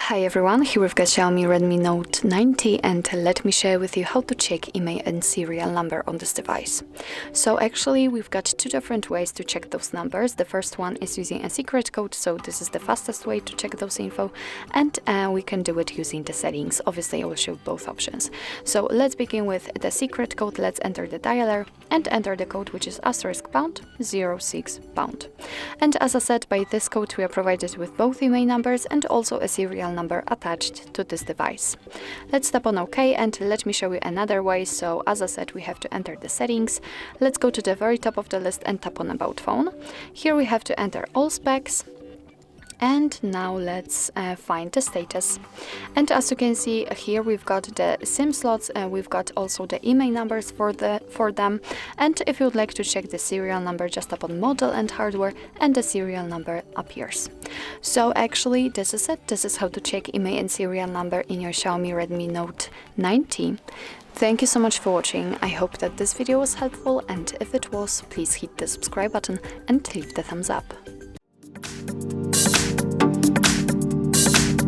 Hi everyone, here we've got Xiaomi Redmi Note 90 and let me share with you how to check IMEI and serial number on this device. So actually we've got two different ways to check those numbers. The first one is using a secret code, so this is the fastest way to check those info, and we can do it using the settings. Obviously I will show both options. So let's begin with the secret code. Let's enter the dialer and enter the code, which is *#06#. And as I said, by this code we are provided with both IMEI numbers and also a serial number attached to this device. Let's tap on OK and let me show you another way. So as I said, we have to enter the settings. Let's go to the very top of the list and tap on About Phone. Here we have to enter all specs. And now let's find the status. And as you can see here, we've got the SIM slots, we've got also the IMEI numbers for them. And if you would like to check the serial number, just tap on Model and Hardware and the serial number appears. So actually this is it. This is how to check IMEI and serial number in your Xiaomi Redmi Note 90. Thank you so much for watching. I hope that this video was helpful, and if it was, please hit the subscribe button and leave the thumbs up.